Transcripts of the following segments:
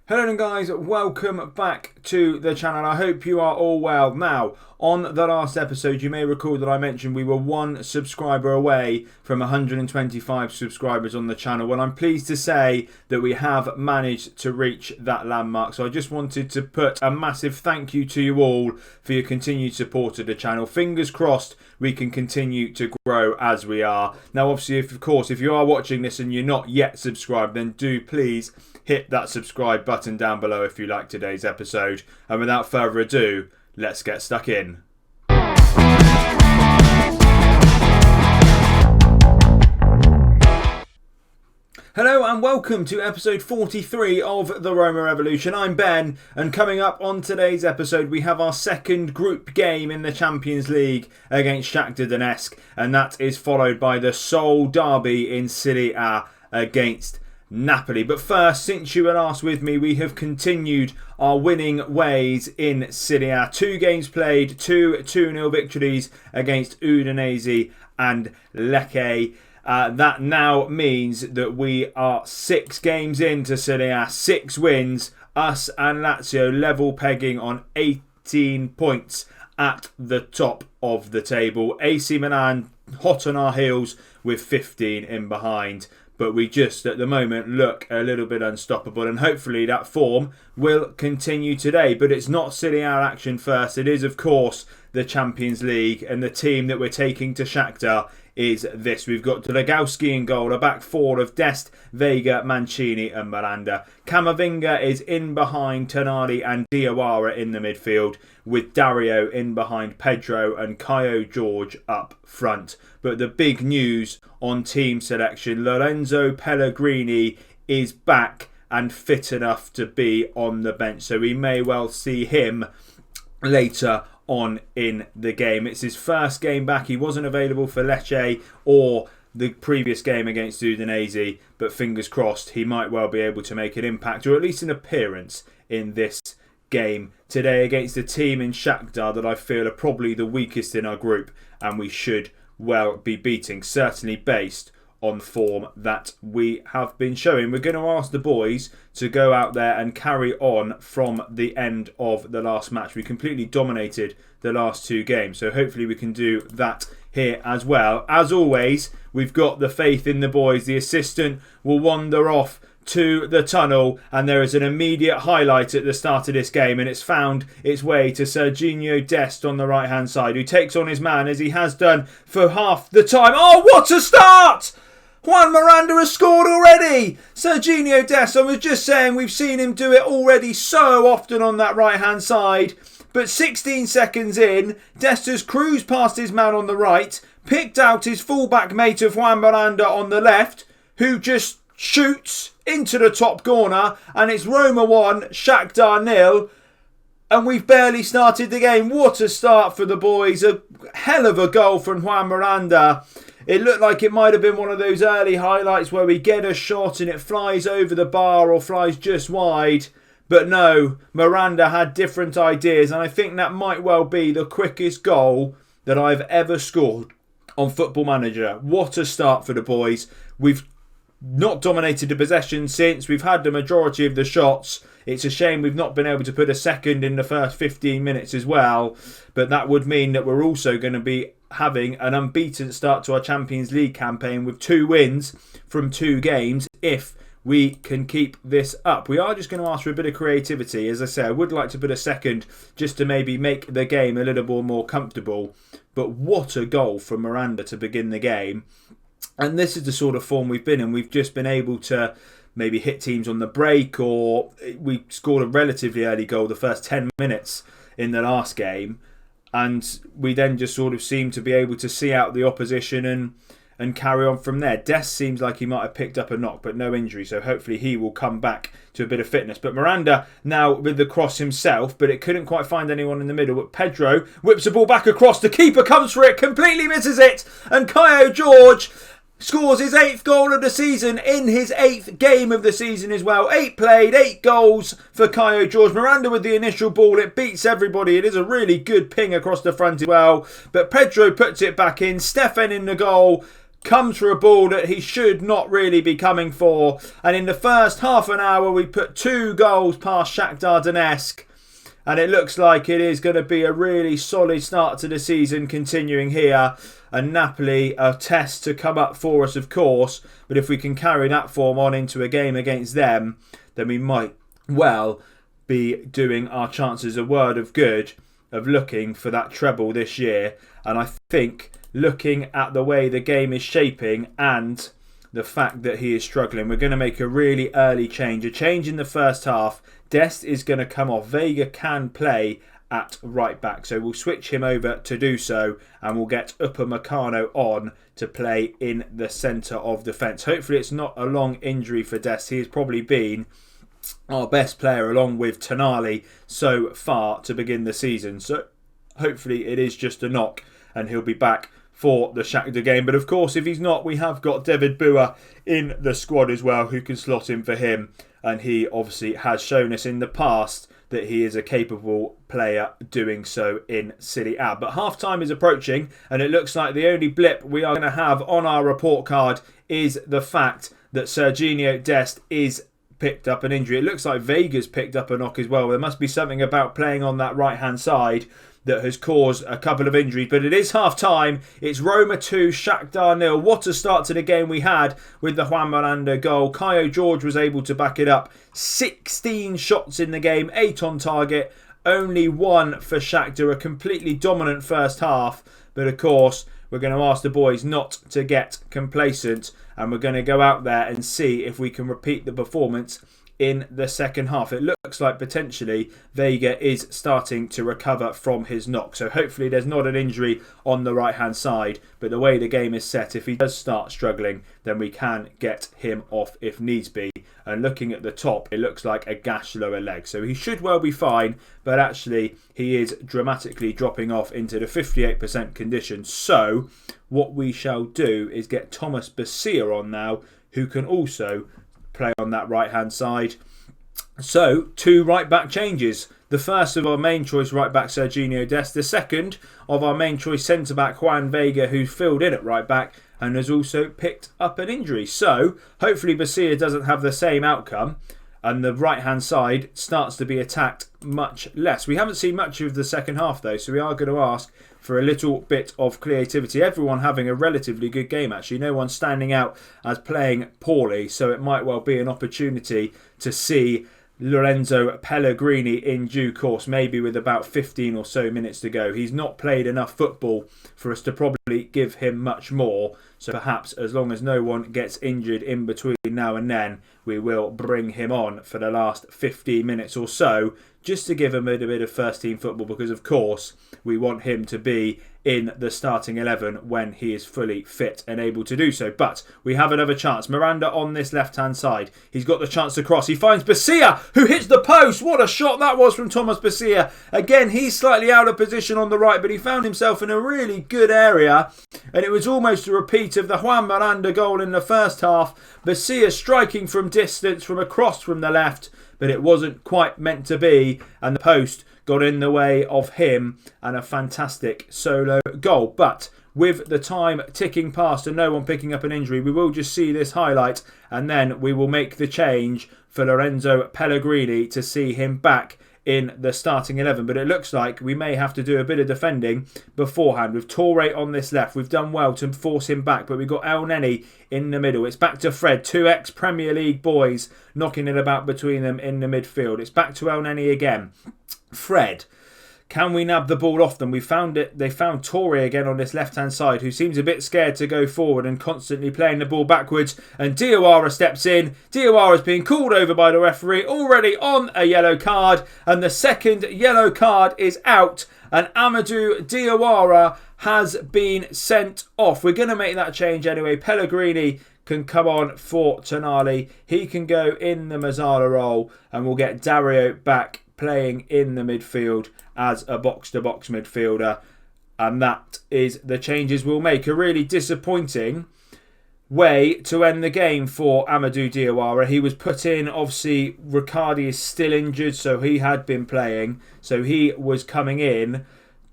Hello and guys, welcome back to the channel. I hope you are all well. Now, on the last episode, you may recall that I mentioned we were one subscriber away from 125 subscribers on the channel. Well, I'm pleased to say that we have managed to reach that landmark. So I just wanted to put a massive thank you to you all for your continued support of the channel. Fingers crossed we can continue to grow as we are. Now, obviously, if you are watching this and you're not yet subscribed, then do please hit that subscribe button down below if you like today's episode. And without further ado, let's get stuck in. Hello and welcome to episode 43 of the Roma Revolution. I'm Ben, and coming up on today's episode we have our second group game in the Champions League against Shakhtar Donetsk, and that is followed by the sole derby in Serie A against Napoli. But first, since you were last with me, we have continued our winning ways in Serie A. 2 games played, 2-0 victories against Udinese and Lecce. That now means that we are 6 games into Serie A, 6 wins. Us and Lazio level pegging on 18 points at the top of the table. AC Milan hot on our heels with 15 in behind. But we just, at the moment, look a little bit unstoppable. And hopefully that form will continue today. But it's not Serie A action first. It is, of course, the Champions League. And the team that we're taking to Shakhtar is this. We've got Dragowski in goal. A back four of Dest, Vega, Mancini and Miranda. Camavinga is in behind Tonali and Diawara in the midfield, with Dario in behind Pedro and Caio Jorge up front. But the big news on team selection, Lorenzo Pellegrini is back and fit enough to be on the bench. So we may well see him later on in the game. It's his first game back. He wasn't available for Lecce or the previous game against Udinese, but fingers crossed he might well be able to make an impact, or at least an appearance in this game today against a team in Shakhtar that I feel are probably the weakest in our group, and we should well be beating, certainly based on form that we have been showing. We're going to ask the boys to go out there and carry on from the end of the last match. We completely dominated the last 2 games, so hopefully we can do that here as well. As always, we've got the faith in the boys. The assistant will wander off to the tunnel, and there is an immediate highlight at the start of this game, and it's found its way to Serginho Dest on the right hand side, who takes on his man as he has done for half the time. Oh, what a start! Juan Miranda has scored already. Serginho Dest, I was just saying, we've seen him do it already so often on that right hand side, but 16 seconds in, Dest has cruised past his man on the right, picked out his fullback mate of Juan Miranda on the left, who just shoots into the top corner, and it's Roma 1, Shakhtar 0, and we've barely started the game. What a start for the boys. A hell of a goal from Juan Miranda. It looked like it might have been one of those early highlights where we get a shot and it flies over the bar or flies just wide. But no, Miranda had different ideas, and I think that might well be the quickest goal that I've ever scored on Football Manager. What a start for the boys. We've not dominated the possession since. We've had the majority of the shots. It's a shame we've not been able to put a second in the first 15 minutes as well. But that would mean that we're also going to be having an unbeaten start to our Champions League campaign with 2 wins from 2 games if we can keep this up. We are just going to ask for a bit of creativity. As I say, I would like to put a second just to maybe make the game a little more comfortable. But what a goal from Miranda to begin the game. And this is the sort of form we've been in. We've just been able to maybe hit teams on the break, or we scored a relatively early goal the first 10 minutes in the last game. And we then just sort of seem to be able to see out the opposition and carry on from there. Dest seems like he might have picked up a knock, but no injury, so hopefully he will come back to a bit of fitness. But Miranda now with the cross himself, but it couldn't quite find anyone in the middle. But Pedro whips the ball back across. The keeper comes for it, completely misses it, and Caio Jorge scores his 8th goal of the season in his 8th game of the season as well. 8 played, 8 goals for Caio Jorge. Miranda with the initial ball. It beats everybody. It is a really good ping across the front as well. But Pedro puts it back in. Stefan in the goal. comes for a ball that he should not really be coming for. And in the first half an hour, we put 2 goals past Shakhtar Donetsk. And it looks like it is going to be a really solid start to the season continuing here. And Napoli, a test to come up for us, of course. But if we can carry that form on into a game against them, then we might well be doing our chances a word of good of looking for that treble this year. And I think, looking at the way the game is shaping and the fact that he is struggling, we're going to make a really early change. A change in the first half. Dest is going to come off. Vega can play at right back, so we'll switch him over to do so, and we'll get Upamecano on to play in the centre of defence. Hopefully it's not a long injury for Dest. He has probably been our best player along with Tonali so far to begin the season, so hopefully it is just a knock and he'll be back for the Shakhtar game. But of course, if he's not, we have got David Bua in the squad as well, who can slot in for him. And he obviously has shown us in the past that he is a capable player doing so in Serie A. But half-time is approaching, and it looks like the only blip we are going to have on our report card is the fact that Serginho Dest is picked up an injury. It looks like Vega's picked up a knock as well. There must be something about playing on that right-hand side that has caused a couple of injuries. But it is half-time. It's Roma 2, Shakhtar 0. What a start to the game we had with the Juan Miranda goal. Caio Jorge was able to back it up. 16 shots in the game, 8 on target. Only 1 for Shakhtar. A completely dominant first half. But of course, we're going to ask the boys not to get complacent. And we're going to go out there and see if we can repeat the performance in the second half. It looks like potentially Vega is starting to recover from his knock. So hopefully there's not an injury on the right hand side. But the way the game is set, if he does start struggling, then we can get him off if needs be. And looking at the top, it looks like a gash lower leg. So he should well be fine. But actually he is dramatically dropping off into the 58% condition. So what we shall do is get Thomas Basia on now, who can also play on that right hand side. So 2 right back changes. The first of our main choice right back Serginho Dest. The second of our main choice centre back Juan Vega, who filled in at right back and has also picked up an injury. So hopefully Basia doesn't have the same outcome and the right hand side starts to be attacked much less. We haven't seen much of the second half though, so we are going to ask for a little bit of creativity. Everyone having a relatively good game actually. No one standing out as playing poorly, so it might well be an opportunity to see Lorenzo Pellegrini in due course, maybe with about 15 or so minutes to go. He's not played enough football for us to probably give him much more, so perhaps as long as no one gets injured in between now and then, we will bring him on for the last 15 minutes or so, just to give him a bit of first team football, because of course we want him to be in the starting 11 when he is fully fit and able to do so. But we have another chance. Miranda on this left hand side. He's got the chance to cross. He finds Basia, who hits the post. What a shot that was from Thomas Basia. Again, he's slightly out of position on the right, but he found himself in a really good area, and it was almost a repeat of the Juan Miranda goal in the first half. Basia striking from distance from across from the left, but it wasn't quite meant to be, and the post got in the way of him, and a fantastic solo goal. But with the time ticking past and no one picking up an injury, we will just see this highlight and then we will make the change for Lorenzo Pellegrini to see him back in the starting 11. But it looks like we may have to do a bit of defending beforehand. With Torre on this left, we've done well to force him back, but we've got El Neni in the middle. It's back to Fred, 2 ex-Premier League boys knocking it about between them in the midfield. It's back to El Neni again. Fred, can we nab the ball off them? We found it. They found Torre again on this left-hand side, who seems a bit scared to go forward and constantly playing the ball backwards. And Diawara steps in. Diawara is being called over by the referee, already on a yellow card. And the second yellow card is out. And Amadou Diawara has been sent off. We're going to make that change anyway. Pellegrini can come on for Tonali. He can go in the Mazzala role. And we'll get Dario back playing in the midfield as a box-to-box midfielder, and that is the changes we'll make. A really disappointing way to end the game for Amadou Diawara. He was put in, obviously Riccardi is still injured, so he had been playing, so he was coming in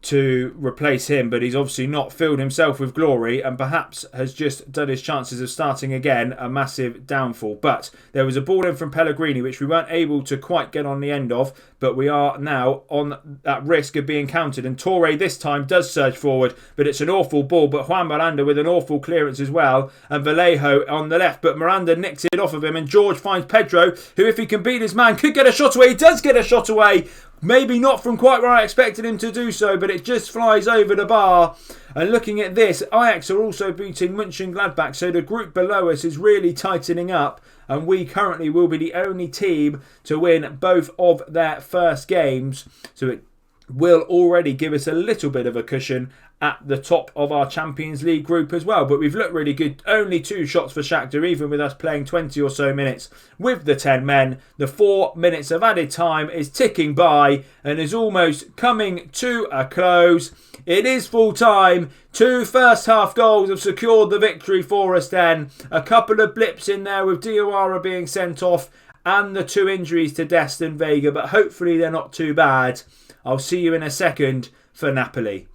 to replace him, but he's obviously not filled himself with glory and perhaps has just done his chances of starting again a massive downfall. But there was a ball in from Pellegrini which we weren't able to quite get on the end of, but we are now on that risk of being countered, and Torre this time does surge forward, but it's an awful ball. But Juan Miranda with an awful clearance as well, and Vallejo on the left, but Miranda nicks it off of him, and George finds Pedro, who if he can beat his man could get a shot away. He does get a shot away. Maybe not from quite where I expected him to do so, but it just flies over the bar. And looking at this, Ajax are also beating Mönchengladbach, so the group below us is really tightening up, and we currently will be the only team to win both of their first games. So it will already give us a little bit of a cushion at the top of our Champions League group as well. But we've looked really good. Only 2 shots for Shakhtar, even with us playing 20 or so minutes with the 10 men. The 4 minutes of added time is ticking by and is almost coming to a close. It is full time. 2 first half goals have secured the victory for us then. A couple of blips in there with Diawara being sent off and the 2 injuries to Dest and Vega, but hopefully they're not too bad. I'll see you in a second for Napoli.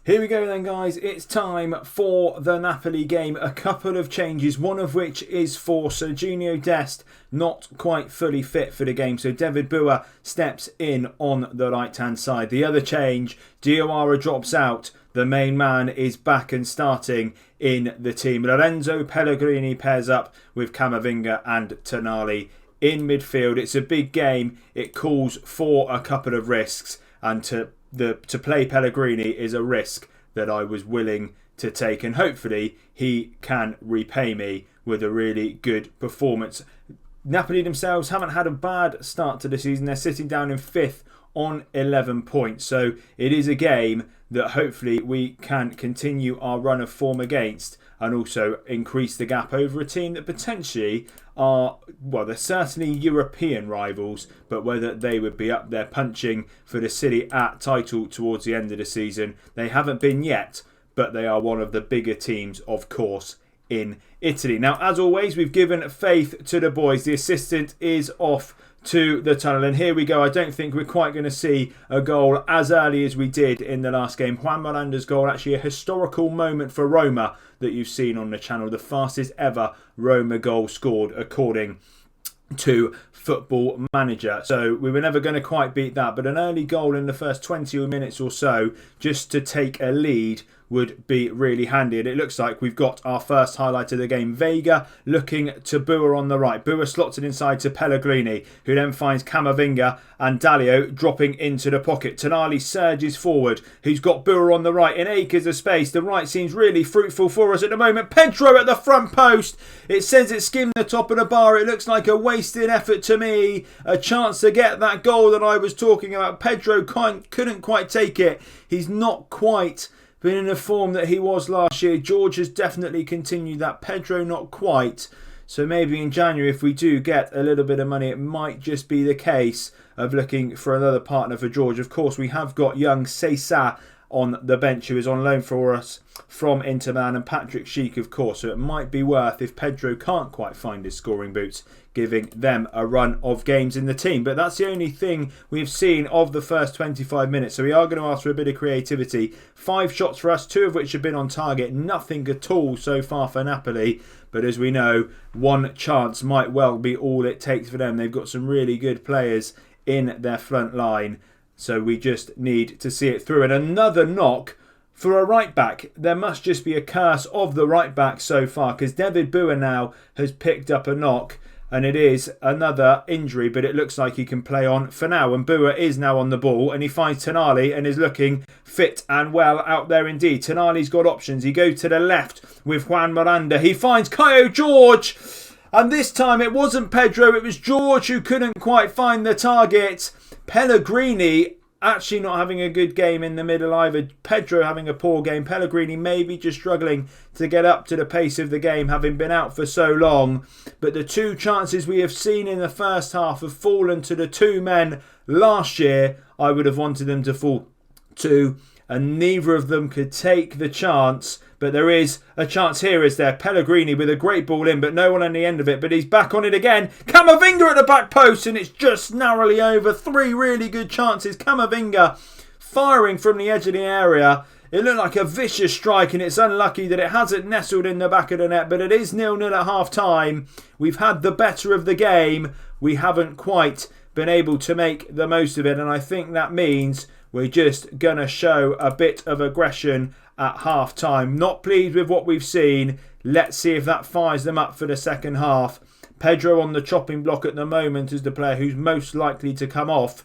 Here we go then, guys. It's time for the Napoli game. A couple of changes, one of which is for Serginho Dest, not quite fully fit for the game. So David Bua steps in on the right-hand side. The other change, Diawara drops out. The main man is back and starting in the team. Lorenzo Pellegrini pairs up with Camavinga and Tonali in midfield. It's a big game. It calls for a couple of risks, and to play Pellegrini is a risk that I was willing to take, and hopefully he can repay me with a really good performance. Napoli themselves haven't had a bad start to the season. They're sitting down in 5th on 11 points, so it is a game that hopefully we can continue our run of form against, and also increase the gap over a team that potentially are, well, they're certainly European rivals, but whether they would be up there punching for the Serie A title towards the end of the season, they haven't been yet, but they are one of the bigger teams, of course, in Italy. Now, as always, we've given faith to the boys. The assistant is off to the tunnel, and here we go. I don't think we're quite going to see a goal as early as we did in the last game. Juan Miranda's goal, actually a historical moment for Roma that you've seen on the channel, the fastest ever Roma goal scored according to Football Manager. So we were never going to quite beat that, but an early goal in the first 20 minutes or so just to take a lead would be really handy. And it looks like we've got our first highlight of the game. Vega looking to Bua on the right. Bua slots it inside to Pellegrini, who then finds Camavinga and Dalio dropping into the pocket. Tonali surges forward, who's got Bua on the right in acres of space. The right seems really fruitful for us at the moment. Pedro at the front post. It says it skimmed the top of the bar. It looks like a wasted effort to me. A chance to get that goal that I was talking about. Pedro couldn't quite take it. He's not quite been in the form that he was last year. George has definitely continued that. Pedro not quite. So maybe in January, if we do get a little bit of money, it might just be the case of looking for another partner for George. Of course, we have got young Cesar on the bench, who is on loan for us from Inter Milan, and Patrick Schick, of course. So it might be worth, if Pedro can't quite find his scoring boots, giving them a run of games in the team. But that's the only thing we've seen of the first 25 minutes. So we are going to ask for a bit of creativity. 5 shots for us, 2 of which have been on target. Nothing at all so far for Napoli. But as we know, 1 chance might well be all it takes for them. They've got some really good players in their front line. So we just need to see it through. And another knock for a right back. There must just be a curse of the right back so far, because David Bua now has picked up a knock. And it is another injury, but it looks like he can play on for now. And Bua is now on the ball, and he finds Tonali and is looking fit and well out there indeed. Tonali's got options. He goes to the left with Juan Miranda. He finds Caio George. And this time it wasn't Pedro, it was George who couldn't quite find the target. Pellegrini actually not having a good game in the middle either. Pedro having a poor game. Pellegrini maybe just struggling to get up to the pace of the game, having been out for so long. But the 2 chances we have seen in the first half have fallen to the 2 men last year I would have wanted them to fall to, and neither of them could take the chance. But there is a chance here, is there? Pellegrini with a great ball in, but no one on the end of it. But he's back on it again. Camavinga at the back post, and it's just narrowly over. 3 really good chances. Camavinga firing from the edge of the area. It looked like a vicious strike, and it's unlucky that it hasn't nestled in the back of the net, but it is 0-0 at half time. We've had the better of the game. We haven't quite been able to make the most of it, and I think that means we're just going to show a bit of aggression at half time. Not pleased with what we've seen. Let's see if that fires them up for the second half. Pedro on the chopping block at the moment is the player who's most likely to come off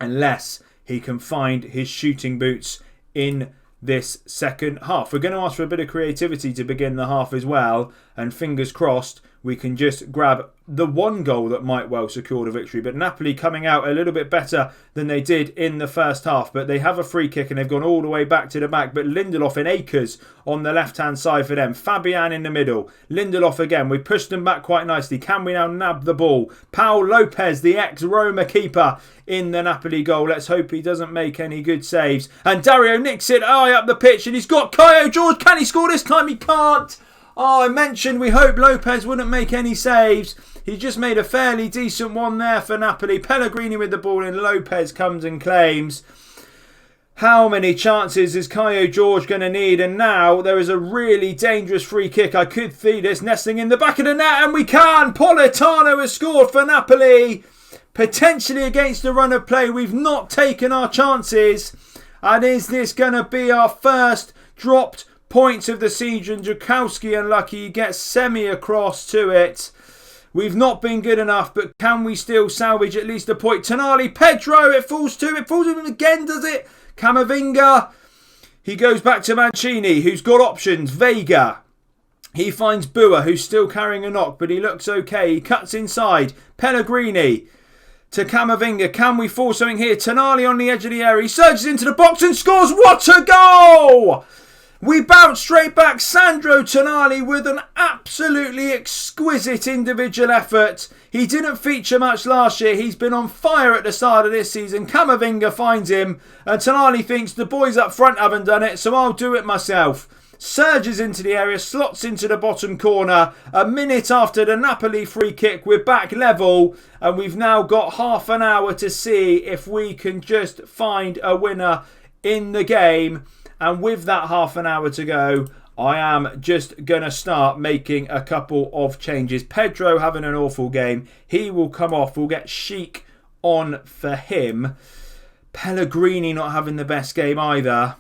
unless he can find his shooting boots in this second half. We're going to ask for a bit of creativity to begin the half as well, and fingers crossed we can just grab the one goal that might well secure the victory. But Napoli coming out a little bit better than they did in the first half, but they have a free kick and they've gone all the way back to the back. But Lindelof and Akers on the left hand side for them, Fabian in the middle, Lindelof again. We pushed them back quite nicely. Can we now nab the ball? Paul Lopez, the ex-Roma keeper, in the Napoli goal. Let's hope he doesn't make any good saves. And Dario nicks it high up the pitch, and he's got Caio George. Can he score this time? He can't. Oh, I mentioned we hope Lopez wouldn't make any saves. He just made a fairly decent one there for Napoli. Pellegrini with the ball in. Lopez comes and claims. How many chances is Caio George going to need? And now there is a really dangerous free kick. I could see this nestling in the back of the net, and we can. Politano has scored for Napoli. Potentially against the run of play. We've not taken our chances. And is this going to be our first dropped points of the season? Jakowski unlucky, he gets semi across to it. We've not been good enough, but can we still salvage at least a point? Tonali, Pedro, it falls to him again, does it? Camavinga, he goes back to Mancini, who's got options. Vega, he finds Bua, who's still carrying a knock, but he looks okay. He cuts inside. Pellegrini to Camavinga. Can we force something here? Tonali on the edge of the area. He surges into the box and scores. What a goal! We bounce straight back. Sandro Tonali with an absolutely exquisite individual effort. He didn't feature much last year. He's been on fire at the start of this season. Camavinga finds him, and Tonali thinks the boys up front haven't done it, so I'll do it myself. Surges into the area, slots into the bottom corner. A minute after the Napoli free kick, we're back level, and we've now got half an hour to see if we can just find a winner in the game. And with that half an hour to go, I am just going to start making a couple of changes. Pedro having an awful game. He will come off. We'll get Sheik on for him. Pellegrini not having the best game either.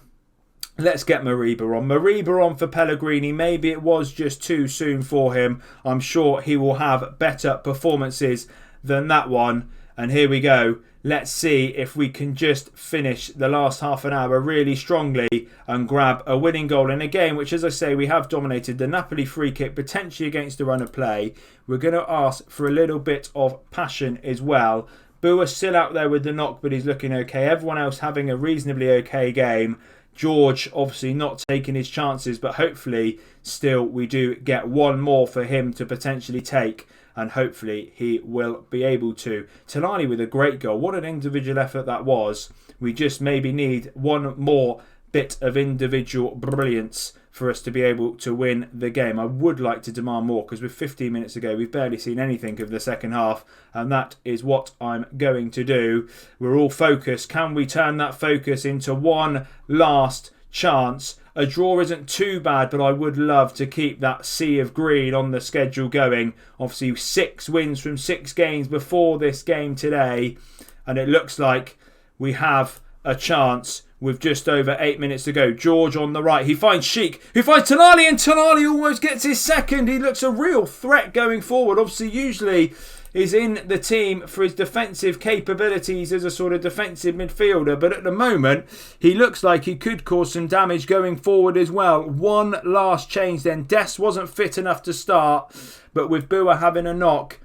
Let's get Mariba on. Mariba on for Pellegrini. Maybe it was just too soon for him. I'm sure he will have better performances than that one. And here we go. Let's see if we can just finish the last half an hour really strongly and grab a winning goal in a game which, as I say, we have dominated. The Napoli free kick potentially against the run of play. We're going to ask for a little bit of passion as well. Bua still out there with the knock, but he's looking okay. Everyone else having a reasonably okay game. George obviously not taking his chances, but hopefully still we do get one more for him to potentially take. And hopefully he will be able to. Tonali with a great goal. What an individual effort that was. We just maybe need one more bit of individual brilliance for us to be able to win the game. I would like to demand more, because with 15 minutes to go, we've barely seen anything of the second half. And that is what I'm going to do. We're all focused. Can we turn that focus into one last chance? A draw isn't too bad, but I would love to keep that sea of green on the schedule going. Obviously 6 wins from 6 games before this game today, and it looks like we have a chance with just over 8 minutes to go. George on the right, he finds Sheik, who finds Tonali, and Tonali almost gets his second. He looks a real threat going forward. Obviously usually is in the team for his defensive capabilities as a sort of defensive midfielder, but at the moment he looks like he could cause some damage going forward as well. One last change then. Dest wasn't fit enough to start, but with Bua having a knock,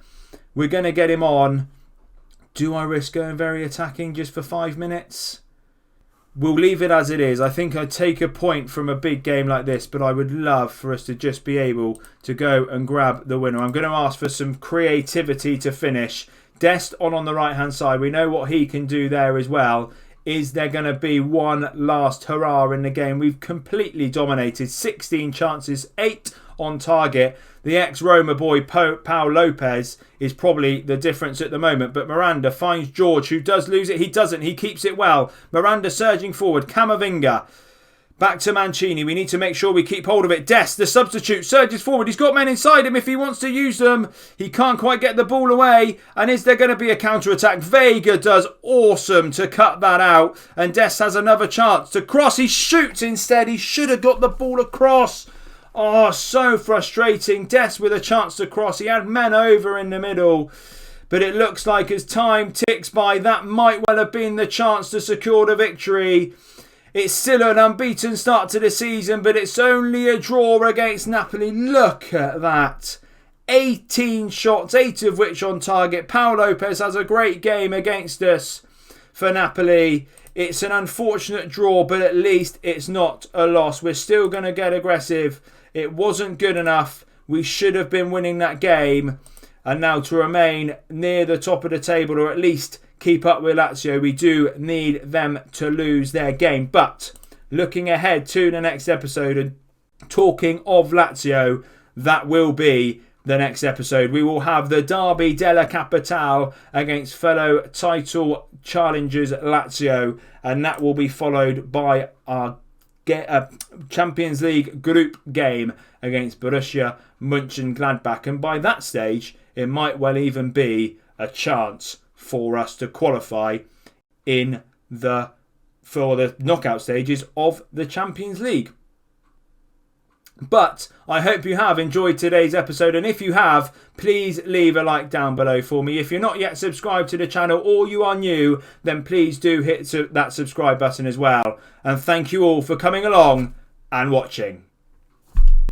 we're going to get him on. Do I risk going very attacking just for 5 minutes? We'll leave it as it is. I think I'd take a point from a big game like this, but I would love for us to just be able to go and grab the winner. I'm going to ask for some creativity to finish. Dest on the right-hand side. We know what he can do there as well. is there going to be one last hurrah in the game? We've completely dominated. 16 chances, 8 on target. The ex-Roma boy, Pau Lopez, is probably the difference at the moment. But Miranda finds George, who does lose it. He doesn't. He keeps it well. Miranda surging forward. Camavinga. Back to Mancini. We need to make sure we keep hold of it. Dest, the substitute, surges forward. He's got men inside him if he wants to use them. He can't quite get the ball away. And is there going to be a counter-attack? Vega does awesome to cut that out. And Dest has another chance to cross. He shoots instead. He should have got the ball across. Oh, so frustrating. Dest with a chance to cross. He had men over in the middle. But it looks like as time ticks by, that might well have been the chance to secure the victory. It's still an unbeaten start to the season, but it's only a draw against Napoli. Look at that. 18 shots, 8 of which on target. Pau Lopez has a great game against us for Napoli. It's an unfortunate draw, but at least it's not a loss. We're still going to get aggressive. It wasn't good enough. We should have been winning that game. And now to remain near the top of the table, or at least keep up with Lazio, we do need them to lose their game. But looking ahead to the next episode and talking of Lazio, that will be the next episode. We will have the Derby della Capitale against fellow title challengers Lazio, and that will be followed by our Champions League group game against Borussia Mönchengladbach. And by that stage, it might well even be a chance for us to qualify for the knockout stages of the Champions League. But I hope you have enjoyed today's episode, and if you have, please leave a like down below for me. If you're not yet subscribed to the channel or you are new, then please do hit that subscribe button as well. And thank you all for coming along and watching.